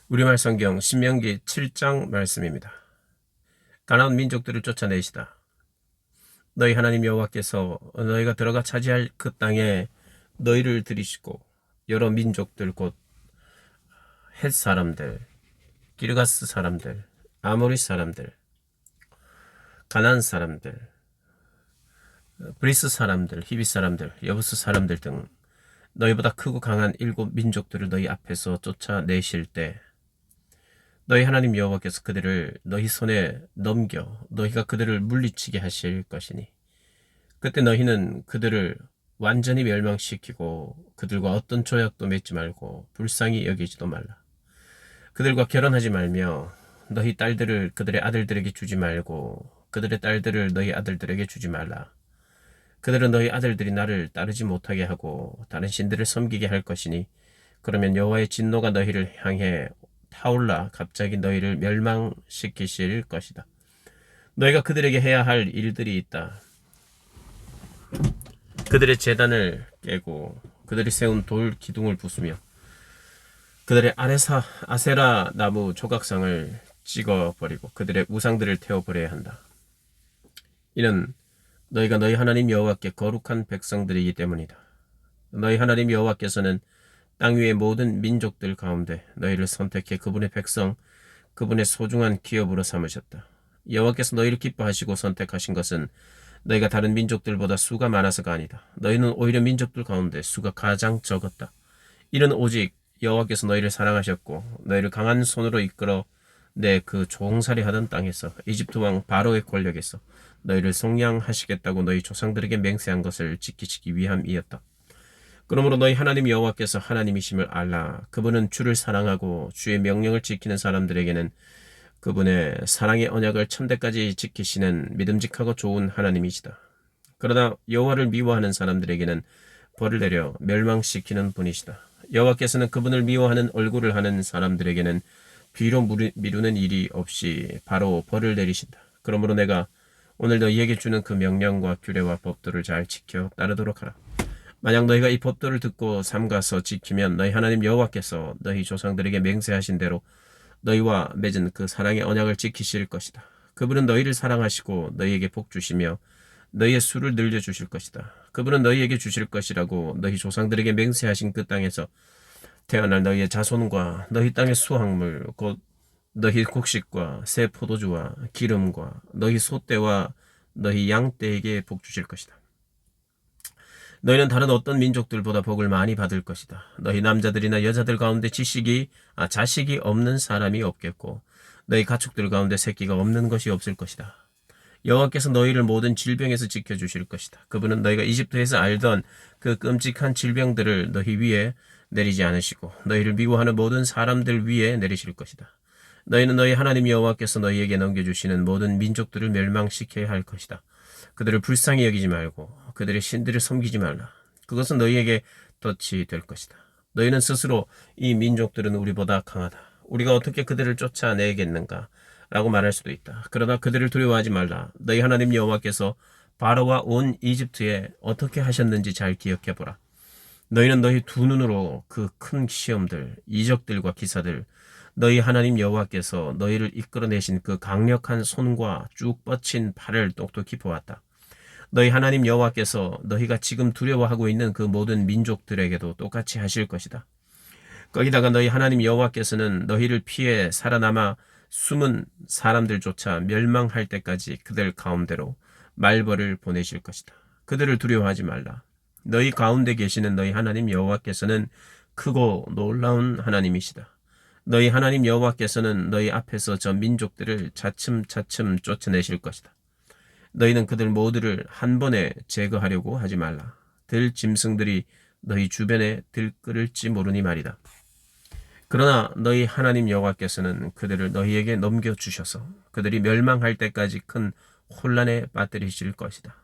우리말 성경 신명기 7장 말씀입니다. 가나안 민족들을 쫓아내시다. 너희 하나님 여호와께서 너희가 들어가 차지할 그 땅에 너희를 들이시고 여러 민족들 곧 헷 사람들, 기르가스 사람들, 아모리 사람들, 가나안 사람들, 브리스 사람들, 히비 사람들, 여부스 사람들 등 너희보다 크고 강한 7민족들을 너희 앞에서 쫓아내실 때 너희 하나님 여호와께서 그들을 너희 손에 넘겨 너희가 그들을 물리치게 하실 것이니 그때 너희는 그들을 완전히 멸망시키고 그들과 어떤 조약도 맺지 말고 불쌍히 여기지도 말라. 그들과 결혼하지 말며 너희 딸들을 그들의 아들들에게 주지 말고 그들의 딸들을 너희 아들들에게 주지 말라. 그들은 너희 아들들이 나를 따르지 못하게 하고 다른 신들을 섬기게 할 것이니 그러면 여호와의 진노가 너희를 향해 타올라 갑자기 너희를 멸망시키실 것이다. 너희가 그들에게 해야 할 일들이 있다. 그들의 제단을 깨고 그들이 세운 돌 기둥을 부수며 그들의 아세라 나무 조각상을 찍어버리고 그들의 우상들을 태워버려야 한다. 이는 너희가 너희 하나님 여호와께 거룩한 백성들이기 때문이다. 너희 하나님 여호와께서는 땅 위의 모든 민족들 가운데 너희를 선택해 그분의 백성, 그분의 소중한 기업으로 삼으셨다. 여호와께서 너희를 기뻐하시고 선택하신 것은 너희가 다른 민족들보다 수가 많아서가 아니다. 너희는 오히려 민족들 가운데 수가 가장 적었다. 이는 오직 여호와께서 너희를 사랑하셨고 너희를 강한 손으로 이끌어 내 그 종살이 하던 땅에서 이집트 왕 바로의 권력에서 너희를 속량하시겠다고 너희 조상들에게 맹세한 것을 지키시기 위함이었다. 그러므로 너희 하나님 여호와께서 하나님이심을 알라. 그분은 주를 사랑하고 주의 명령을 지키는 사람들에게는 그분의 사랑의 언약을 천대까지 지키시는 믿음직하고 좋은 하나님이시다. 그러나 여호와를 미워하는 사람들에게는 벌을 내려 멸망시키는 분이시다. 여호와께서는 그분을 미워하는 얼굴을 하는 사람들에게는 뒤로 미루는 일이 없이 바로 벌을 내리신다. 그러므로 내가 오늘 너희에게 주는 그 명령과 규례와 법도를 잘 지켜 따르도록 하라. 만약 너희가 이 법도를 듣고 삼가서 지키면 너희 하나님 여호와께서 너희 조상들에게 맹세하신 대로 너희와 맺은 그 사랑의 언약을 지키실 것이다. 그분은 너희를 사랑하시고 너희에게 복 주시며 너희의 수를 늘려주실 것이다. 그분은 너희에게 주실 것이라고 너희 조상들에게 맹세하신 그 땅에서 태어날 너희의 자손과 너희 땅의 수확물 곧 너희 곡식과 새 포도주와 기름과 너희 소떼와 너희 양떼에게 복 주실 것이다. 너희는 다른 어떤 민족들보다 복을 많이 받을 것이다. 너희 남자들이나 여자들 가운데 자식이 없는 사람이 없겠고 너희 가축들 가운데 새끼가 없는 것이 없을 것이다. 여호와께서 너희를 모든 질병에서 지켜주실 것이다. 그분은 너희가 이집트에서 알던 그 끔찍한 질병들을 너희 위에 내리지 않으시고 너희를 미워하는 모든 사람들 위에 내리실 것이다. 너희는 너희 하나님 여호와께서 너희에게 넘겨주시는 모든 민족들을 멸망시켜야 할 것이다. 그들을 불쌍히 여기지 말고 그들의 신들을 섬기지 말라. 그것은 너희에게 덫이 될 것이다. 너희는 스스로 이 민족들은 우리보다 강하다. 우리가 어떻게 그들을 쫓아내겠는가? 라고 말할 수도 있다. 그러나 그들을 두려워하지 말라. 너희 하나님 여호와께서 바로와 온 이집트에 어떻게 하셨는지 잘 기억해보라. 너희는 너희 두 눈으로 그 큰 시험들, 이적들과 기사들, 너희 하나님 여호와께서 너희를 이끌어내신 그 강력한 손과 쭉 뻗친 팔을 똑똑히 보았다. 너희 하나님 여호와께서 너희가 지금 두려워하고 있는 그 모든 민족들에게도 똑같이 하실 것이다. 거기다가 너희 하나님 여호와께서는 너희를 피해 살아남아 숨은 사람들조차 멸망할 때까지 그들 가운데로 말벌을 보내실 것이다. 그들을 두려워하지 말라. 너희 가운데 계시는 너희 하나님 여호와께서는 크고 놀라운 하나님이시다. 너희 하나님 여호와께서는 너희 앞에서 저 민족들을 차츰차츰 쫓아내실 것이다. 너희는 그들 모두를 한 번에 제거하려고 하지 말라. 들짐승들이 너희 주변에 들끓을지 모르니 말이다. 그러나 너희 하나님 여호와께서는 그들을 너희에게 넘겨주셔서 그들이 멸망할 때까지 큰 혼란에 빠뜨리실 것이다.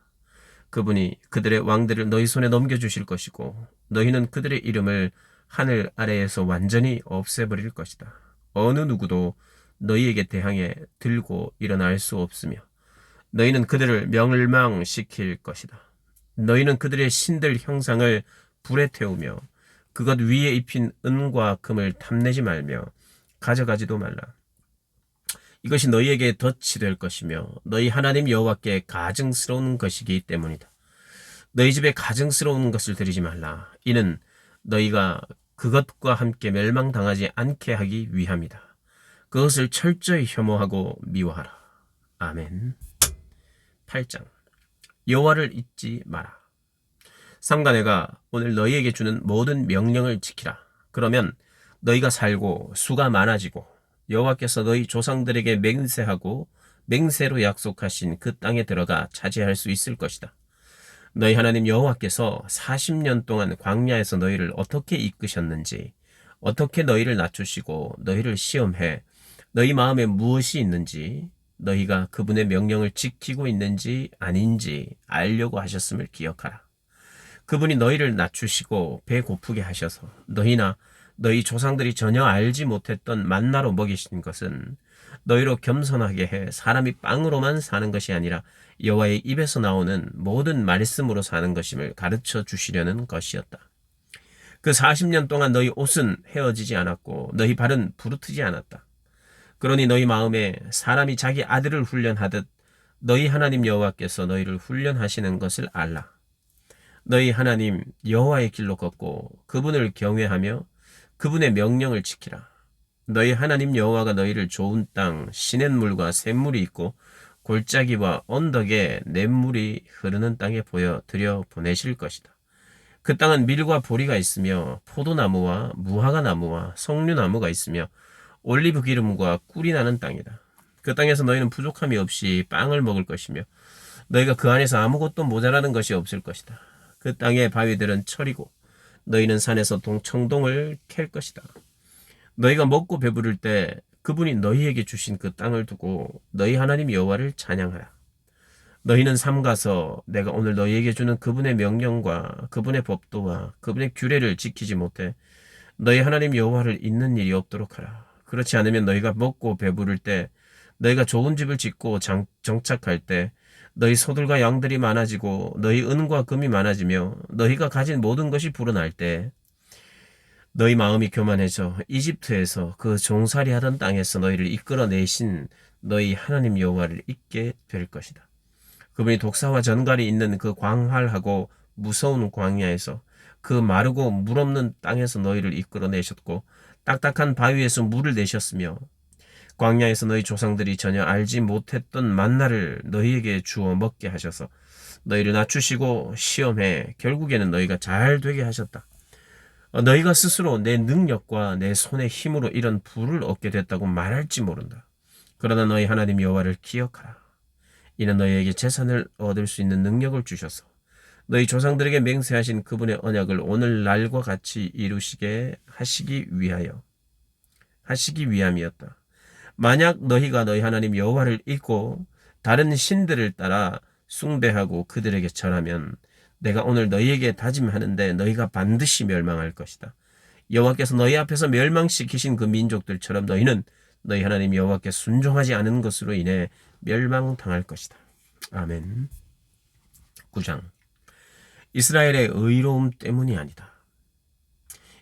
그분이 그들의 왕들을 너희 손에 넘겨주실 것이고 너희는 그들의 이름을 하늘 아래에서 완전히 없애버릴 것이다. 어느 누구도 너희에게 대항해 들고 일어날 수 없으며 너희는 그들을 멸망시킬 것이다. 너희는 그들의 신들 형상을 불에 태우며 그것 위에 입힌 은과 금을 탐내지 말며 가져가지도 말라. 이것이 너희에게 덫이 될 것이며 너희 하나님 여호와께 가증스러운 것이기 때문이다. 너희 집에 가증스러운 것을 드리지 말라. 이는 너희가 그것과 함께 멸망당하지 않게 하기 위함이다. 그것을 철저히 혐오하고 미워하라. 아멘. 8장. 여호와를 잊지 마라. 삼가 내가 오늘 너희에게 주는 모든 명령을 지키라. 그러면 너희가 살고 수가 많아지고 여호와께서 너희 조상들에게 맹세하고 맹세로 약속하신 그 땅에 들어가 차지할 수 있을 것이다. 너희 하나님 여호와께서 40년 동안 광야에서 너희를 어떻게 이끄셨는지, 어떻게 너희를 낮추시고 너희를 시험해 너희 마음에 무엇이 있는지, 너희가 그분의 명령을 지키고 있는지 아닌지 알려고 하셨음을 기억하라. 그분이 너희를 낮추시고 배 고프게 하셔서 너희나 너희 조상들이 전혀 알지 못했던 만나로 먹이신 것은 너희로 겸손하게 해 사람이 빵으로만 사는 것이 아니라 여호와의 입에서 나오는 모든 말씀으로 사는 것임을 가르쳐 주시려는 것이었다. 그 40년 동안 너희 옷은 헤어지지 않았고 너희 발은 부르트지 않았다. 그러니 너희 마음에 사람이 자기 아들을 훈련하듯 너희 하나님 여호와께서 너희를 훈련하시는 것을 알라. 너희 하나님 여호와의 길로 걷고 그분을 경외하며 그분의 명령을 지키라. 너희 하나님 여호와가 너희를 좋은 땅, 시냇물과 샘물이 있고 골짜기와 언덕에 냇물이 흐르는 땅에 들여 보내실 것이다. 그 땅은 밀과 보리가 있으며 포도나무와 무화과 나무와 석류나무가 있으며 올리브 기름과 꿀이 나는 땅이다. 그 땅에서 너희는 부족함이 없이 빵을 먹을 것이며 너희가 그 안에서 아무것도 모자라는 것이 없을 것이다. 그 땅의 바위들은 철이고 너희는 산에서 청동을 캘 것이다. 너희가 먹고 배부를 때 그분이 너희에게 주신 그 땅을 두고 너희 하나님 여호와를 찬양하라. 너희는 삼가서 내가 오늘 너희에게 주는 그분의 명령과 그분의 법도와 그분의 규례를 지키지 못해 너희 하나님 여호와를 잊는 일이 없도록 하라. 그렇지 않으면 너희가 먹고 배부를 때 너희가 좋은 집을 짓고 정착할 때 너희 소들과 양들이 많아지고 너희 은과 금이 많아지며 너희가 가진 모든 것이 불어날 때 너희 마음이 교만해져 이집트에서 그 종살이하던 땅에서 너희를 이끌어내신 너희 하나님 여호와를 잊게 될 것이다. 그분이 독사와 전갈이 있는 그 광활하고 무서운 광야에서 그 마르고 물 없는 땅에서 너희를 이끌어내셨고 딱딱한 바위에서 물을 내셨으며 광야에서 너희 조상들이 전혀 알지 못했던 만나를 너희에게 주어 먹게 하셔서 너희를 낮추시고 시험해 결국에는 너희가 잘 되게 하셨다. 너희가 스스로 내 능력과 내 손의 힘으로 이런 부를 얻게 됐다고 말할지 모른다. 그러나 너희 하나님 여호와를 기억하라. 이는 너희에게 재산을 얻을 수 있는 능력을 주셔서 너희 조상들에게 맹세하신 그분의 언약을 오늘날과 같이 이루시게 하시기 위함이었다. 만약 너희가 너희 하나님 여호와를 잊고 다른 신들을 따라 숭배하고 그들에게 절하면 내가 오늘 너희에게 다짐하는데 너희가 반드시 멸망할 것이다. 여호와께서 너희 앞에서 멸망시키신 그 민족들처럼 너희는 너희 하나님 여호와께 순종하지 않은 것으로 인해 멸망당할 것이다. 아멘. 9장. 이스라엘의 의로움 때문이 아니다.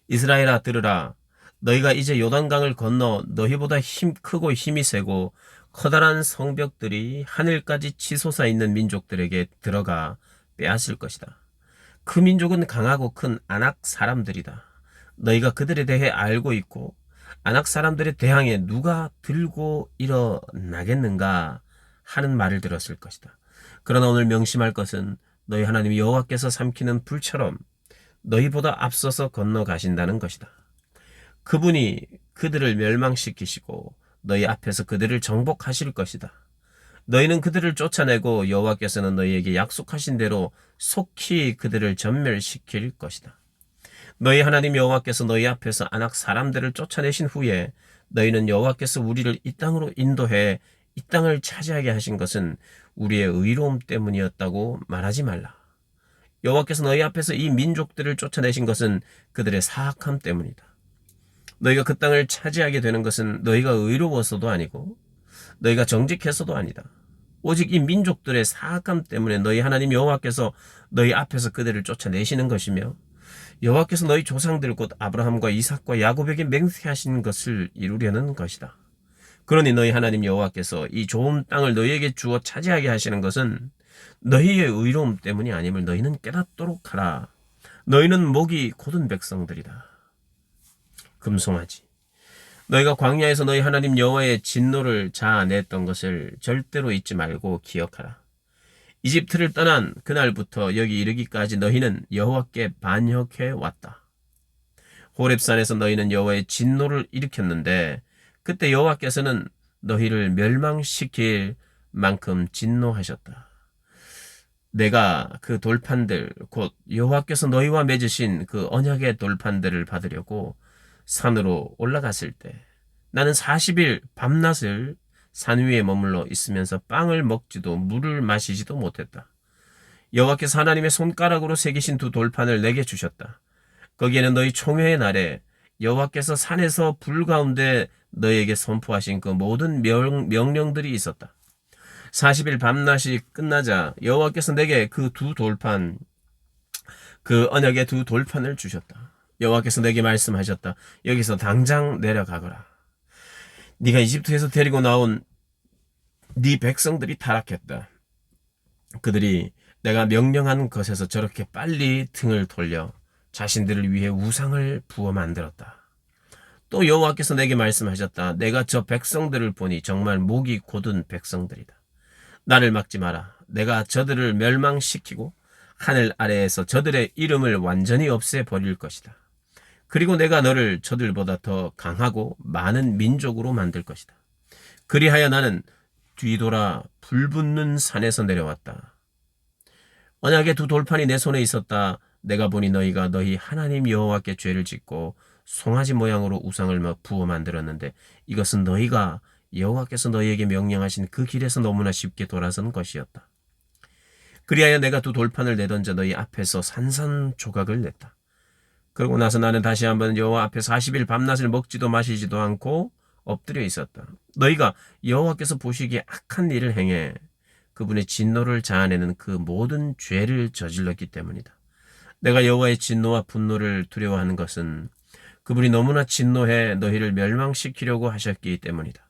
이스라엘아 들으라. 너희가 이제 요단강을 건너 너희보다 크고 힘이 세고 커다란 성벽들이 하늘까지 치솟아 있는 민족들에게 들어가 빼앗을 것이다. 그 민족은 강하고 큰 아낙 사람들이다. 너희가 그들에 대해 알고 있고 아낙 사람들에 대항해 누가 들고 일어나겠는가 하는 말을 들었을 것이다. 그러나 오늘 명심할 것은 너희 하나님 여호와께서 삼키는 불처럼 너희보다 앞서서 건너가신다는 것이다. 그분이 그들을 멸망시키시고 너희 앞에서 그들을 정복하실 것이다. 너희는 그들을 쫓아내고 여호와께서는 너희에게 약속하신 대로 속히 그들을 전멸시킬 것이다. 너희 하나님 여호와께서 너희 앞에서 아낙 사람들을 쫓아내신 후에 너희는 여호와께서 우리를 이 땅으로 인도해 이 땅을 차지하게 하신 것은 우리의 의로움 때문이었다고 말하지 말라. 여호와께서 너희 앞에서 이 민족들을 쫓아내신 것은 그들의 사악함 때문이다. 너희가 그 땅을 차지하게 되는 것은 너희가 의로워서도 아니고 너희가 정직해서도 아니다. 오직 이 민족들의 사악함 때문에 너희 하나님 여호와께서 너희 앞에서 그들을 쫓아내시는 것이며 여호와께서 너희 조상들 곧 아브라함과 이삭과 야곱에게 맹세하신 것을 이루려는 것이다. 그러니 너희 하나님 여호와께서 이 좋은 땅을 너희에게 주어 차지하게 하시는 것은 너희의 의로움 때문이 아님을 너희는 깨닫도록 하라. 너희는 목이 곧은 백성들이다. 금송아지, 너희가 광야에서 너희 하나님 여호와의 진노를 자아냈던 것을 절대로 잊지 말고 기억하라. 이집트를 떠난 그날부터 여기 이르기까지 너희는 여호와께 반역해 왔다. 호렙산에서 너희는 여호와의 진노를 일으켰는데 그때 여호와께서는 너희를 멸망시킬 만큼 진노하셨다. 내가 그 돌판들 곧 여호와께서 너희와 맺으신 그 언약의 돌판들을 받으려고 산으로 올라갔을 때 나는 40일 밤낮을 산 위에 머물러 있으면서 빵을 먹지도 물을 마시지도 못했다. 여호와께서 하나님의 손가락으로 새기신 두 돌판을 내게 주셨다. 거기에는 너희 총회의 날에 여호와께서 산에서 불 가운데 너희에게 선포하신 그 모든 명령들이 있었다. 40일 밤낮이 끝나자 여호와께서 내게 그 두 돌판, 그 언약의 두 돌판을 주셨다. 여호와께서 내게 말씀하셨다. 여기서 당장 내려가거라. 네가 이집트에서 데리고 나온 네 백성들이 타락했다. 그들이 내가 명령한 것에서 저렇게 빨리 등을 돌려 자신들을 위해 우상을 부어 만들었다. 또 여호와께서 내게 말씀하셨다. 내가 저 백성들을 보니 정말 목이 곧은 백성들이다. 나를 막지 마라. 내가 저들을 멸망시키고 하늘 아래에서 저들의 이름을 완전히 없애버릴 것이다. 그리고 내가 너를 저들보다 더 강하고 많은 민족으로 만들 것이다. 그리하여 나는 뒤돌아 불붙는 산에서 내려왔다. 언약의 두 돌판이 내 손에 있었다. 내가 보니 너희가 너희 하나님 여호와께 죄를 짓고 송아지 모양으로 우상을 부어 만들었는데 이것은 너희가 여호와께서 너희에게 명령하신 그 길에서 너무나 쉽게 돌아선 것이었다. 그리하여 내가 두 돌판을 내던져 너희 앞에서 산산조각을 냈다. 그러고 나서 나는 다시 한번 여호와 앞에 40일 밤낮을 먹지도 마시지도 않고 엎드려 있었다. 너희가 여호와께서 보시기에 악한 일을 행해 그분의 진노를 자아내는 그 모든 죄를 저질렀기 때문이다. 내가 여호와의 진노와 분노를 두려워하는 것은 그분이 너무나 진노해 너희를 멸망시키려고 하셨기 때문이다.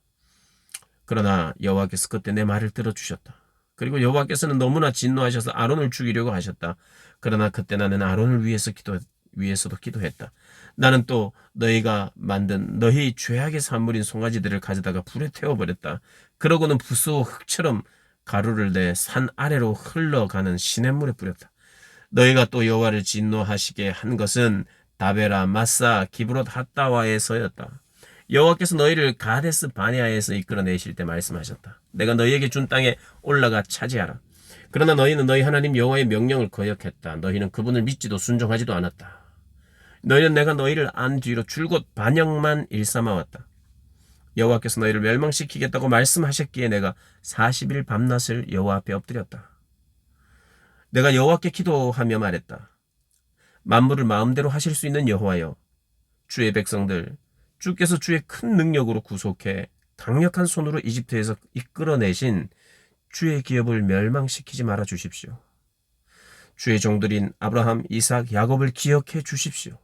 그러나 여호와께서 그때 내 말을 들어주셨다. 그리고 여호와께서는 너무나 진노하셔서 아론을 죽이려고 하셨다. 그러나 그때 나는 아론을 위해서도 기도했다. 나는 또 너희가 만든 너희 죄악의 산물인 송아지들을 가져다가 불에 태워버렸다. 그러고는 부수어 흙처럼 가루를 내 산 아래로 흘러가는 시냇물에 뿌렸다. 너희가 또 여호와를 진노하시게 한 것은 다베라, 마사, 기브롯 핫다와에서였다. 여호와께서 너희를 가데스 바네아에서 이끌어내실 때 말씀하셨다. 내가 너희에게 준 땅에 올라가 차지하라. 그러나 너희는 너희 하나님 여호와의 명령을 거역했다. 너희는 그분을 믿지도 순종하지도 않았다. 너희는 내가 너희를 안 뒤로 줄곧 반역만 일삼아왔다. 여호와께서 너희를 멸망시키겠다고 말씀하셨기에 내가 40일 밤낮을 여호와 앞에 엎드렸다. 내가 여호와께 기도하며 말했다. 만물을 마음대로 하실 수 있는 여호와여, 주의 백성들, 주께서 주의 큰 능력으로 구속해 강력한 손으로 이집트에서 이끌어내신 주의 기업을 멸망시키지 말아 주십시오. 주의 종들인 아브라함, 이삭, 야곱을 기억해 주십시오.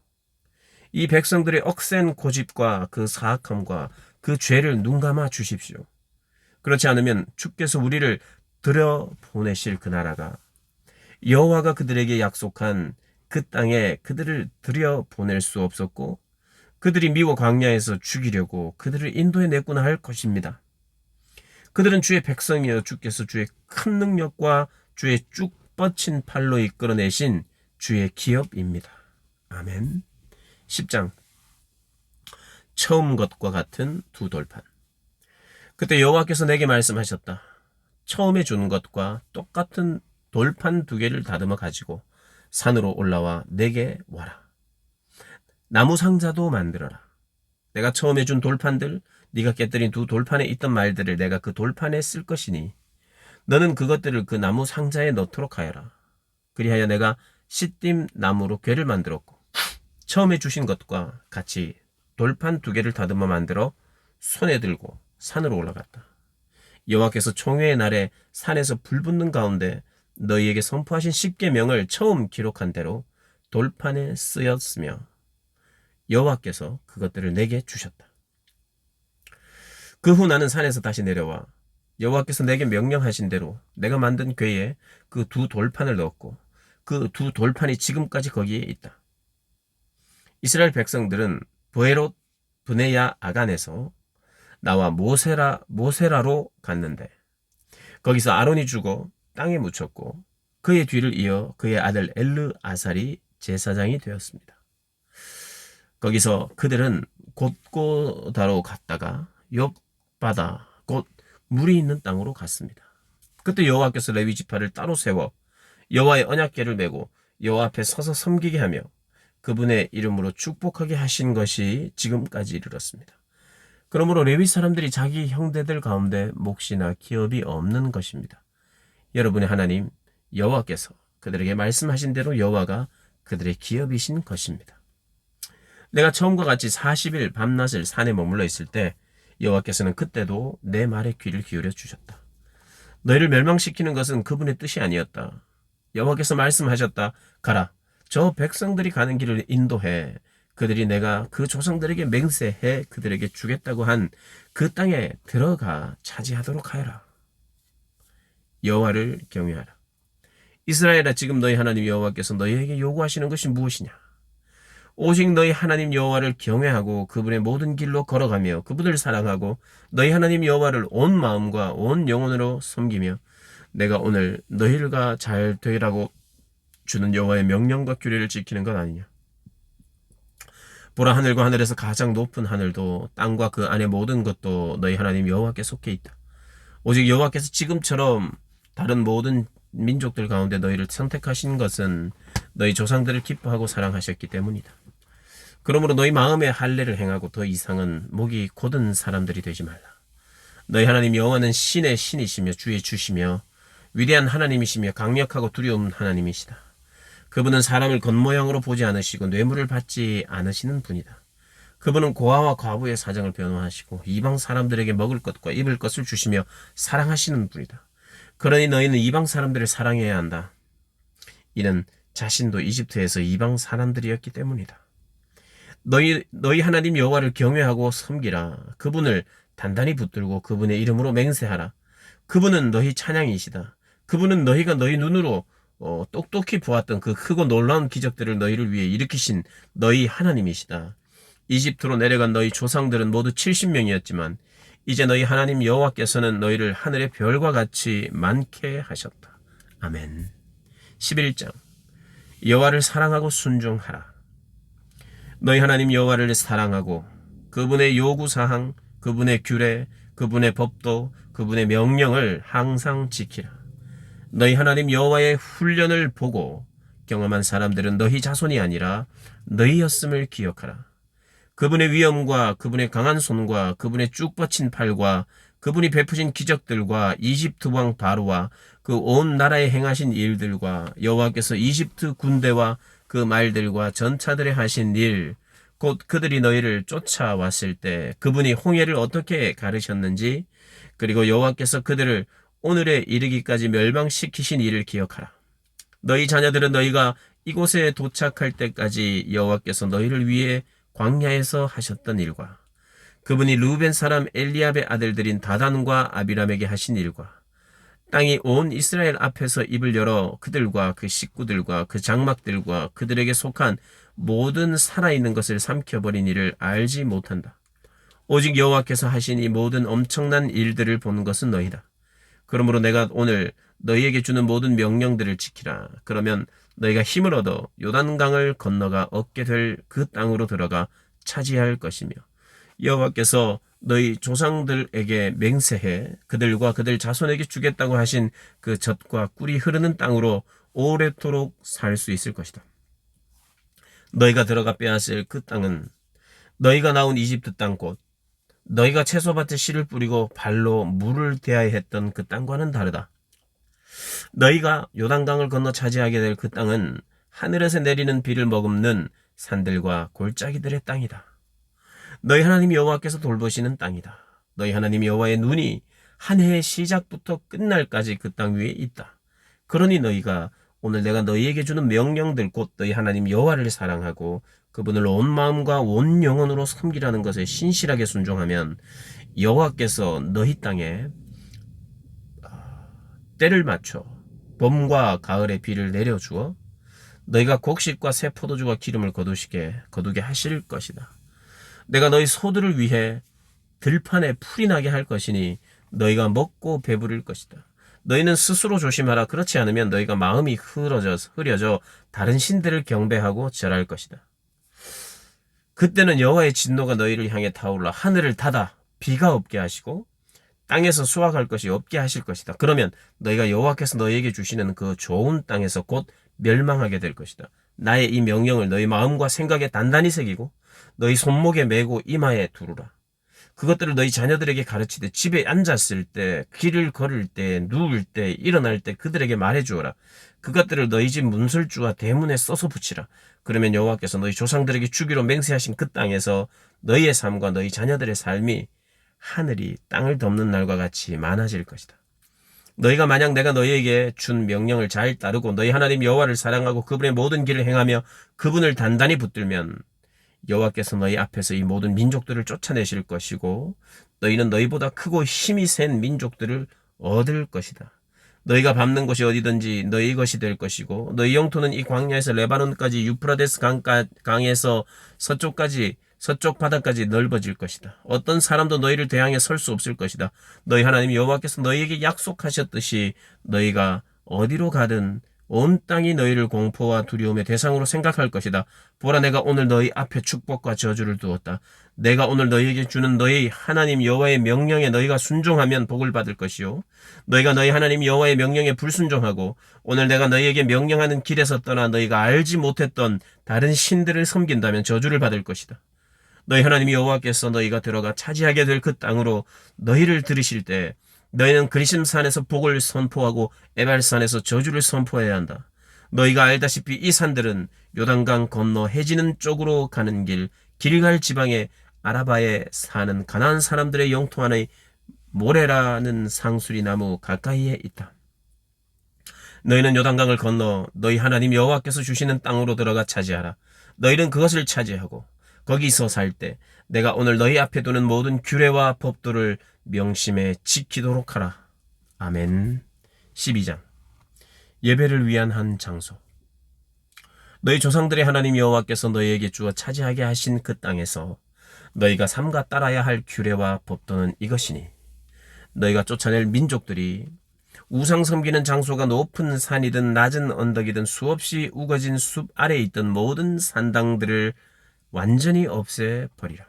이 백성들의 억센 고집과 그 사악함과 그 죄를 눈감아 주십시오. 그렇지 않으면 주께서 우리를 들여보내실 그 나라가 여호와가 그들에게 약속한 그 땅에 그들을 들여보낼 수 없었고 그들이 미워 광야에서 죽이려고 그들을 인도해 냈구나 할 것입니다. 그들은 주의 백성이여 주께서 주의 큰 능력과 주의 쭉 뻗친 팔로 이끌어내신 주의 기업입니다. 아멘. 10장 처음 것과 같은 두 돌판. 그때 여호와께서 내게 말씀하셨다. 처음에 준 것과 똑같은 돌판 2개를 다듬어 가지고 산으로 올라와 내게 와라. 나무 상자도 만들어라. 내가 처음에 준 돌판들, 네가 깨뜨린 두 돌판에 있던 말들을 내가 그 돌판에 쓸 것이니 너는 그것들을 그 나무 상자에 넣도록 하여라. 그리하여 내가 시딤 나무로 궤를 만들었고 처음에 주신 것과 같이 돌판 2개를 다듬어 만들어 손에 들고 산으로 올라갔다. 여호와께서 총회의 날에 산에서 불 붙는 가운데 너희에게 선포하신 10계명을 처음 기록한 대로 돌판에 쓰였으며 여호와께서 그것들을 내게 주셨다. 그 후 나는 산에서 다시 내려와 여호와께서 내게 명령하신 대로 내가 만든 궤에 그 두 돌판을 넣었고 그 두 돌판이 지금까지 거기에 있다. 이스라엘 백성들은 브에롯 브네야 아간에서 나와 모세라로 갔는데 거기서 아론이 죽어 땅에 묻혔고 그의 뒤를 이어 그의 아들 엘르아살이 제사장이 되었습니다. 거기서 그들은 곳곳하로 갔다가 욥바다 곧 물이 있는 땅으로 갔습니다. 그때 여호와께서 레위 지파를 따로 세워 여호와의 언약궤를 메고 여호와 앞에 서서 섬기게 하며 그분의 이름으로 축복하게 하신 것이 지금까지 이르렀습니다. 그러므로 레위 사람들이 자기 형제들 가운데 몫이나 기업이 없는 것입니다. 여러분의 하나님 여호와께서 그들에게 말씀하신 대로 여호와가 그들의 기업이신 것입니다. 내가 처음과 같이 40일 밤낮을 산에 머물러 있을 때 여호와께서는 그때도 내 말에 귀를 기울여 주셨다. 너희를 멸망시키는 것은 그분의 뜻이 아니었다. 여호와께서 말씀하셨다. 가라. 저 백성들이 가는 길을 인도해. 그들이 내가 그 조상들에게 맹세해 그들에게 주겠다고 한 그 땅에 들어가 차지하도록 하여라. 여호와를 경외하라. 이스라엘아, 지금 너희 하나님 여호와께서 너희에게 요구하시는 것이 무엇이냐? 오직 너희 하나님 여호와를 경외하고 그분의 모든 길로 걸어가며 그분을 사랑하고 너희 하나님 여호와를 온 마음과 온 영혼으로 섬기며 내가 오늘 너희가 잘 되라고 주는 여호와의 명령과 규례를 지키는 것 아니냐? 보라, 하늘과 하늘에서 가장 높은 하늘도 땅과 그 안의 모든 것도 너희 하나님 여호와께 속해 있다. 오직 여호와께서 지금처럼 다른 모든 민족들 가운데 너희를 선택하신 것은 너희 조상들을 기뻐하고 사랑하셨기 때문이다. 그러므로 너희 마음에 할례를 행하고 더 이상은 목이 곧은 사람들이 되지 말라. 너희 하나님 여호와는 신의 신이시며 주의 주시며 위대한 하나님이시며 강력하고 두려운 하나님이시다. 그분은 사람을 겉모양으로 보지 않으시고 뇌물을 받지 않으시는 분이다. 그분은 고아와 과부의 사정을 변호하시고 이방 사람들에게 먹을 것과 입을 것을 주시며 사랑하시는 분이다. 그러니 너희는 이방 사람들을 사랑해야 한다. 이는 자신도 이집트에서 이방 사람들이었기 때문이다. 너희 하나님 여호와를 경외하고 섬기라. 그분을 단단히 붙들고 그분의 이름으로 맹세하라. 그분은 너희 찬양이시다. 그분은 너희가 너희 눈으로 똑똑히 보았던 그 크고 놀라운 기적들을 너희를 위해 일으키신 너희 하나님이시다. 이집트로 내려간 너희 조상들은 모두 70명이었지만 이제 너희 하나님 여호와께서는 너희를 하늘의 별과 같이 많게 하셨다. 아멘. 11장. 여호와를 사랑하고 순종하라. 너희 하나님 여호와를 사랑하고 그분의 요구사항, 그분의 규례, 그분의 법도, 그분의 명령을 항상 지키라. 너희 하나님 여호와의 훈련을 보고 경험한 사람들은 너희 자손이 아니라 너희였음을 기억하라. 그분의 위엄과 그분의 강한 손과 그분의 쭉 뻗친 팔과 그분이 베푸신 기적들과 이집트 왕 바로와 그 온 나라에 행하신 일들과 여호와께서 이집트 군대와 그 말들과 전차들에 하신 일, 곧 그들이 너희를 쫓아왔을 때 그분이 홍해를 어떻게 가르셨는지, 그리고 여호와께서 그들을 오늘에 이르기까지 멸망시키신 일을 기억하라. 너희 자녀들은 너희가 이곳에 도착할 때까지 여호와께서 너희를 위해 광야에서 하셨던 일과 그분이 루벤 사람 엘리압의 아들들인 다단과 아비람에게 하신 일과 땅이 온 이스라엘 앞에서 입을 열어 그들과 그 식구들과 그 장막들과 그들에게 속한 모든 살아있는 것을 삼켜버린 일을 알지 못한다. 오직 여호와께서 하신 이 모든 엄청난 일들을 보는 것은 너희다. 그러므로 내가 오늘 너희에게 주는 모든 명령들을 지키라. 그러면 너희가 힘을 얻어 요단강을 건너가 얻게 될 그 땅으로 들어가 차지할 것이며 여호와께서 너희 조상들에게 맹세해 그들과 그들 자손에게 주겠다고 하신 그 젖과 꿀이 흐르는 땅으로 오래도록 살 수 있을 것이다. 너희가 들어가 빼앗을 그 땅은 너희가 나온 이집트 땅 곧 너희가 채소밭에 씨를 뿌리고 발로 물을 대하여 했던 그 땅과는 다르다. 너희가 요단강을 건너 차지하게 될 그 땅은 하늘에서 내리는 비를 머금는 산들과 골짜기들의 땅이다. 너희 하나님 여호와께서 돌보시는 땅이다. 너희 하나님 여호와의 눈이 한 해의 시작부터 끝날까지 그 땅 위에 있다. 그러니 너희가 오늘 내가 너희에게 주는 명령들 곧 너희 하나님 여호와를 사랑하고 그분을 온 마음과 온 영혼으로 섬기라는 것에 신실하게 순종하면 여호와께서 너희 땅에 때를 맞춰 봄과 가을의 비를 내려주어 너희가 곡식과 새 포도주와 기름을 거두게 하실 것이다. 내가 너희 소들을 위해 들판에 풀이 나게 할 것이니 너희가 먹고 배부를 것이다. 너희는 스스로 조심하라. 그렇지 않으면 너희가 마음이 흐려져 다른 신들을 경배하고 절할 것이다. 그때는 여호와의 진노가 너희를 향해 타올라 하늘을 닫아 비가 없게 하시고 땅에서 수확할 것이 없게 하실 것이다. 그러면 너희가 여호와께서 너희에게 주시는 그 좋은 땅에서 곧 멸망하게 될 것이다. 나의 이 명령을 너희 마음과 생각에 단단히 새기고 너희 손목에 메고 이마에 두르라. 그것들을 너희 자녀들에게 가르치되 집에 앉았을 때, 길을 걸을 때, 누울 때, 일어날 때 그들에게 말해주어라. 그것들을 너희 집 문설주와 대문에 써서 붙이라. 그러면 여호와께서 너희 조상들에게 주기로 맹세하신 그 땅에서 너희의 삶과 너희 자녀들의 삶이 하늘이 땅을 덮는 날과 같이 많아질 것이다. 너희가 만약 내가 너희에게 준 명령을 잘 따르고 너희 하나님 여호와를 사랑하고 그분의 모든 길을 행하며 그분을 단단히 붙들면 여호와께서 너희 앞에서 이 모든 민족들을 쫓아내실 것이고 너희는 너희보다 크고 힘이 센 민족들을 얻을 것이다. 너희가 밟는 곳이 어디든지 너희 것이 될 것이고 너희 영토는 이 광야에서 레바논까지 유프라데스 강에서 서쪽 바다까지 넓어질 것이다. 어떤 사람도 너희를 대항해 설 수 없을 것이다. 너희 하나님 여호와께서 너희에게 약속하셨듯이 너희가 어디로 가든 온 땅이 너희를 공포와 두려움의 대상으로 생각할 것이다. 보라, 내가 오늘 너희 앞에 축복과 저주를 두었다. 내가 오늘 너희에게 주는 너희 하나님 여호와의 명령에 너희가 순종하면 복을 받을 것이요, 너희가 너희 하나님 여호와의 명령에 불순종하고 오늘 내가 너희에게 명령하는 길에서 떠나 너희가 알지 못했던 다른 신들을 섬긴다면 저주를 받을 것이다. 너희 하나님 여호와께서 너희가 들어가 차지하게 될 그 땅으로 너희를 들이실 때 너희는 그리심산에서 복을 선포하고 에발산에서 저주를 선포해야 한다. 너희가 알다시피 이 산들은 요단강 건너 해지는 쪽으로 가는 길갈 지방의 아라바에 사는 가나안 사람들의 영토 안의 모레라는 상수리 나무 가까이에 있다. 너희는 요단강을 건너 너희 하나님 여호와께서 주시는 땅으로 들어가 차지하라. 너희는 그것을 차지하고 거기서 살 때 내가 오늘 너희 앞에 두는 모든 규례와 법도를 명심해 지키도록 하라. 아멘. 12장 예배를 위한 한 장소. 너희 조상들의 하나님 여호와께서 너희에게 주어 차지하게 하신 그 땅에서 너희가 삼가 따라야 할 규례와 법도는 이것이니 너희가 쫓아낼 민족들이 우상 섬기는 장소가 높은 산이든 낮은 언덕이든 수없이 우거진 숲 아래에 있던 모든 산당들을 완전히 없애버리라.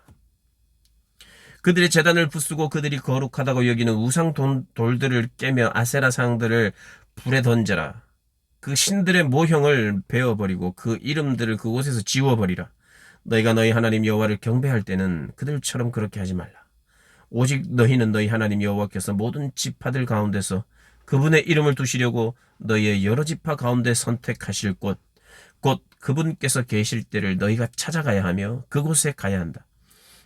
그들의 제단을 부수고 그들이 거룩하다고 여기는 우상 돌들을 깨며 아세라 상들을 불에 던져라. 그 신들의 모형을 베어버리고 그 이름들을 그곳에서 지워버리라. 너희가 너희 하나님 여호와를 경배할 때는 그들처럼 그렇게 하지 말라. 오직 너희는 너희 하나님 여호와께서 모든 지파들 가운데서 그분의 이름을 두시려고 너희의 여러 지파 가운데 선택하실 곳, 곧 그분께서 계실 때를 너희가 찾아가야 하며 그곳에 가야 한다.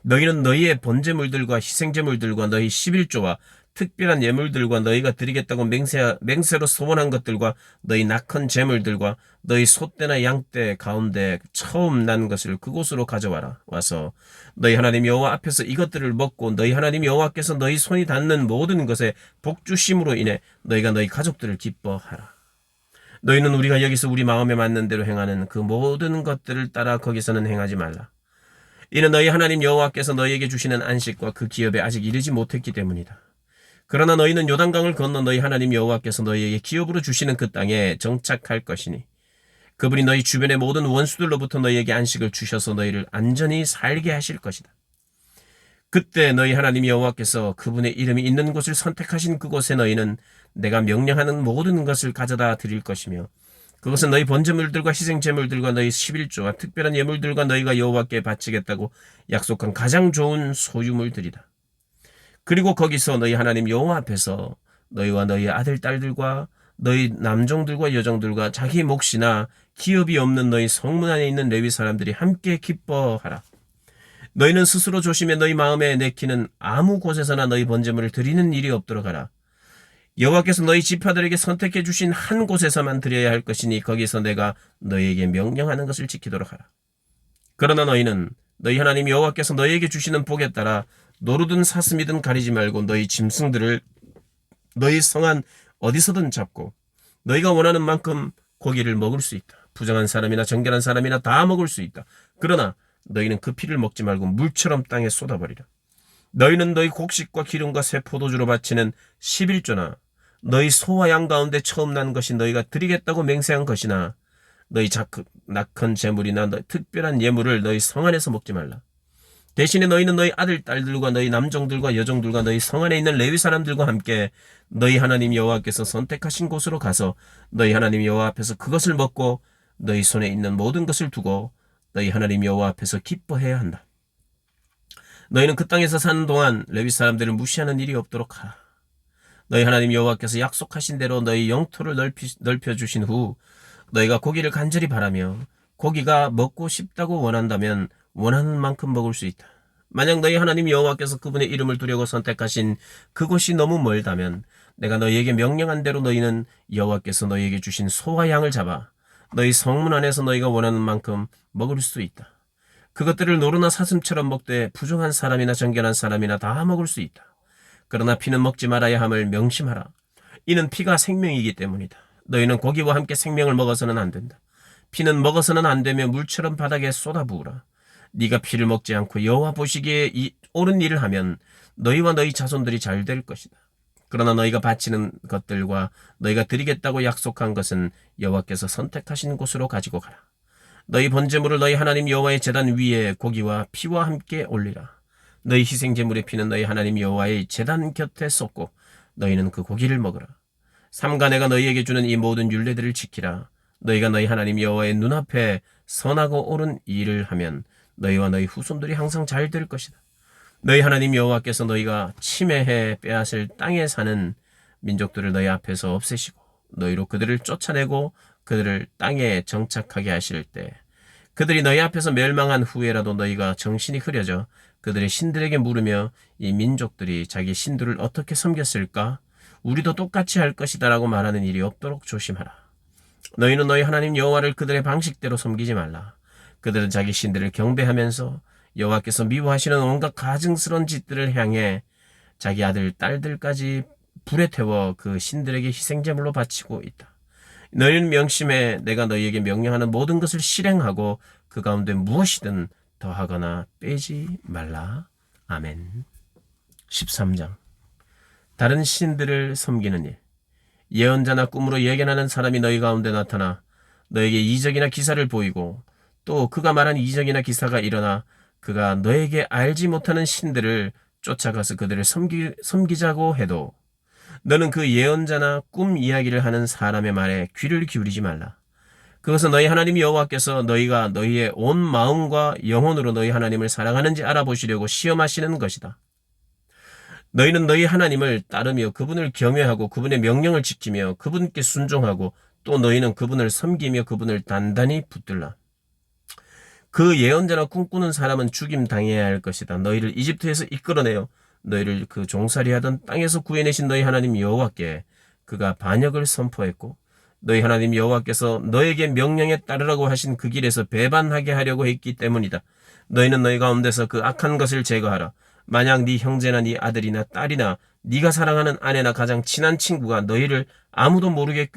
너희는 너희의 번제물들과 희생제물들과 너희 11조와 특별한 예물들과 너희가 드리겠다고 맹세로 소원한 것들과 너희 낙헌 제물들과 너희 소떼나 양떼 가운데 처음 난 것을 그곳으로 가져와라. 와서 너희 하나님 여호와 앞에서 이것들을 먹고 너희 하나님 여호와께서 너희 손이 닿는 모든 것에 복주심으로 인해 너희가 너희 가족들을 기뻐하라. 너희는 우리가 여기서 우리 마음에 맞는 대로 행하는 그 모든 것들을 따라 거기서는 행하지 말라. 이는 너희 하나님 여호와께서 너희에게 주시는 안식과 그 기업에 아직 이르지 못했기 때문이다. 그러나 너희는 요단강을 건너 너희 하나님 여호와께서 너희에게 기업으로 주시는 그 땅에 정착할 것이니 그분이 너희 주변의 모든 원수들로부터 너희에게 안식을 주셔서 너희를 안전히 살게 하실 것이다. 그때 너희 하나님 여호와께서 그분의 이름이 있는 곳을 선택하신 그곳에 너희는 내가 명령하는 모든 것을 가져다 드릴 것이며 그것은 너희 번제물들과 희생제물들과 너희 11조와 특별한 예물들과 너희가 여호와께 바치겠다고 약속한 가장 좋은 소유물들이다. 그리고 거기서 너희 하나님 여호와 앞에서 너희와 너희 아들, 딸들과 너희 남종들과 여종들과 자기 몫이나 기업이 없는 너희 성문 안에 있는 레위 사람들이 함께 기뻐하라. 너희는 스스로 조심해 너희 마음에 내키는 아무 곳에서나 너희 번제물을 드리는 일이 없도록 하라. 여호와께서 너희 지파들에게 선택해 주신 한 곳에서만 드려야 할 것이니 거기서 내가 너희에게 명령하는 것을 지키도록 하라. 그러나 너희는 너희 하나님 여호와께서 너희에게 주시는 복에 따라 노루든 사슴이든 가리지 말고 너희 짐승들을 너희 성안 어디서든 잡고 너희가 원하는 만큼 고기를 먹을 수 있다. 부정한 사람이나 정결한 사람이나 다 먹을 수 있다. 그러나 너희는 그 피를 먹지 말고 물처럼 땅에 쏟아버리라. 너희는 너희 곡식과 기름과 새 포도주로 바치는 11조나 너희 소와 양 가운데 처음 난 것이 너희가 드리겠다고 맹세한 것이나 너희 낙헌 제물이나 특별한 예물을 너희 성 안에서 먹지 말라. 대신에 너희는 너희 아들, 딸들과 너희 남종들과 여종들과 너희 성 안에 있는 레위 사람들과 함께 너희 하나님 여호와께서 선택하신 곳으로 가서 너희 하나님 여호와 앞에서 그것을 먹고 너희 손에 있는 모든 것을 두고 너희 하나님 여호와 앞에서 기뻐해야 한다. 너희는 그 땅에서 사는 동안 레위 사람들을 무시하는 일이 없도록 하라. 너희 하나님 여호와께서 약속하신 대로 너희 영토를 넓혀주신 후 너희가 고기를 간절히 바라며 고기가 먹고 싶다고 원한다면 원하는 만큼 먹을 수 있다. 만약 너희 하나님 여호와께서 그분의 이름을 두려고 선택하신 그곳이 너무 멀다면 내가 너희에게 명령한 대로 너희는 여호와께서 너희에게 주신 소와 양을 잡아 너희 성문 안에서 너희가 원하는 만큼 먹을 수 있다. 그것들을 노루나 사슴처럼 먹되 부정한 사람이나 정결한 사람이나 다 먹을 수 있다. 그러나 피는 먹지 말아야 함을 명심하라. 이는 피가 생명이기 때문이다. 너희는 고기와 함께 생명을 먹어서는 안 된다. 피는 먹어서는 안 되며 물처럼 바닥에 쏟아부으라. 네가 피를 먹지 않고 여호와 보시기에 옳은 일을 하면 너희와 너희 자손들이 잘 될 것이다. 그러나 너희가 바치는 것들과 너희가 드리겠다고 약속한 것은 여호와께서 선택하신 곳으로 가지고 가라. 너희 번제물을 너희 하나님 여호와의 제단 위에 고기와 피와 함께 올리라. 너희 희생제물의 피는 너희 하나님 여호와의 제단 곁에 쏟고 너희는 그 고기를 먹으라. 삼가 내가 너희에게 주는 이 모든 율례들을 지키라. 너희가 너희 하나님 여호와의 눈앞에 선하고 옳은 일을 하면 너희와 너희 후손들이 항상 잘 될 것이다. 너희 하나님 여호와께서 너희가 침해해 빼앗을 땅에 사는 민족들을 너희 앞에서 없애시고 너희로 그들을 쫓아내고 그들을 땅에 정착하게 하실 때 그들이 너희 앞에서 멸망한 후에라도 너희가 정신이 흐려져 그들의 신들에게 물으며 이 민족들이 자기 신들을 어떻게 섬겼을까? 우리도 똑같이 할 것이다 라고 말하는 일이 없도록 조심하라. 너희는 너희 하나님 여호와를 그들의 방식대로 섬기지 말라. 그들은 자기 신들을 경배하면서 여호와께서 미워하시는 온갖 가증스러운 짓들을 향해 자기 아들, 딸들까지 불에 태워 그 신들에게 희생제물로 바치고 있다. 너희는 명심해 내가 너희에게 명령하는 모든 것을 실행하고 그 가운데 무엇이든 더하거나 빼지 말라. 아멘. 13장. 다른 신들을 섬기는 일. 예언자나 꿈으로 예견하는 사람이 너희 가운데 나타나 너에게 이적이나 기사를 보이고 또 그가 말한 이적이나 기사가 일어나 그가 너에게 알지 못하는 신들을 쫓아가서 그들을 섬기자고 해도 너는 그 예언자나 꿈 이야기를 하는 사람의 말에 귀를 기울이지 말라. 그것은 너희 하나님 여호와께서 너희가 너희의 온 마음과 영혼으로 너희 하나님을 사랑하는지 알아보시려고 시험하시는 것이다. 너희는 너희 하나님을 따르며 그분을 경외하고 그분의 명령을 지키며 그분께 순종하고 또 너희는 그분을 섬기며 그분을 단단히 붙들라. 그 예언자나 꿈꾸는 사람은 죽임 당해야 할 것이다. 너희를 이집트에서 이끌어내어 너희를 그 종살이하던 땅에서 구해내신 너희 하나님 여호와께 그가 반역을 선포했고 너희 하나님 여호와께서 너에게 명령에 따르라고 하신 그 길에서 배반하게 하려고 했기 때문이다. 너희는 너희 가운데서 그 악한 것을 제거하라. 만약 네 형제나 네 아들이나 딸이나 네가 사랑하는 아내나 가장 친한 친구가 너희를 아무도 모르게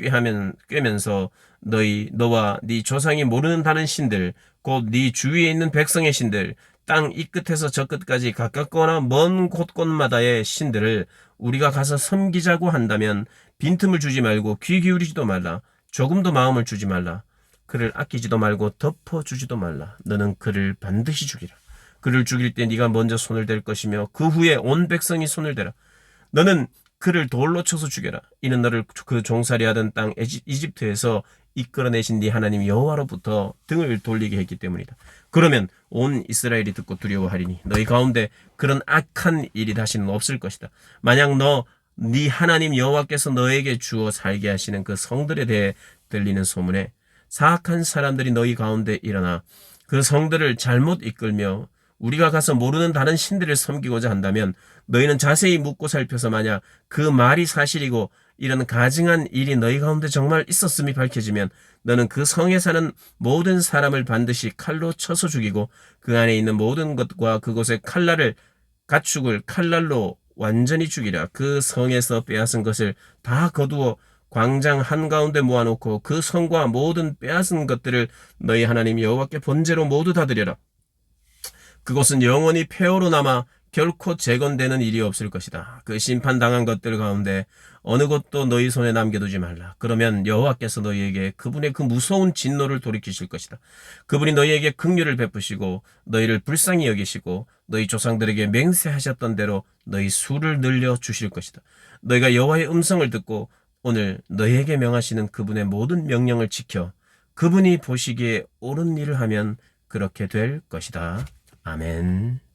꾀면서 너와 네 조상이 모르는 다른 신들 곧 네 주위에 있는 백성의 신들 땅 이 끝에서 저 끝까지 가깝거나 먼 곳곳마다의 신들을 우리가 가서 섬기자고 한다면 빈틈을 주지 말고 귀 기울이지도 말라. 조금도 마음을 주지 말라. 그를 아끼지도 말고 덮어주지도 말라. 너는 그를 반드시 죽이라. 그를 죽일 때 네가 먼저 손을 댈 것이며 그 후에 온 백성이 손을 대라. 너는 그를 돌로 쳐서 죽여라. 이는 너를 그 종살이하던 땅 이집트에서 이끌어내신 네 하나님 여호와로부터 등을 돌리게 했기 때문이다. 그러면 온 이스라엘이 듣고 두려워하리니 너희 가운데 그런 악한 일이 다시는 없을 것이다. 만약 네 하나님 여호와께서 너에게 주어 살게 하시는 그 성들에 대해 들리는 소문에 사악한 사람들이 너희 가운데 일어나 그 성들을 잘못 이끌며 우리가 가서 모르는 다른 신들을 섬기고자 한다면 너희는 자세히 묻고 살펴서 만약 그 말이 사실이고 이런 가증한 일이 너희 가운데 정말 있었음이 밝혀지면 너는 그 성에 사는 모든 사람을 반드시 칼로 쳐서 죽이고 그 안에 있는 모든 것과 그곳의 가축을 칼날로 완전히 죽이라. 그 성에서 빼앗은 것을 다 거두어 광장 한가운데 모아놓고 그 성과 모든 빼앗은 것들을 너희 하나님 여호와께 번제로 모두 다 드려라. 그곳은 영원히 폐허로 남아 결코 재건되는 일이 없을 것이다. 그 심판당한 것들 가운데 어느 것도 너희 손에 남겨두지 말라. 그러면 여호와께서 너희에게 그분의 그 무서운 진노를 돌이키실 것이다. 그분이 너희에게 긍휼을 베푸시고 너희를 불쌍히 여기시고 너희 조상들에게 맹세하셨던 대로 너희 수를 늘려 주실 것이다. 너희가 여호와의 음성을 듣고 오늘 너희에게 명하시는 그분의 모든 명령을 지켜 그분이 보시기에 옳은 일을 하면 그렇게 될 것이다. 아멘.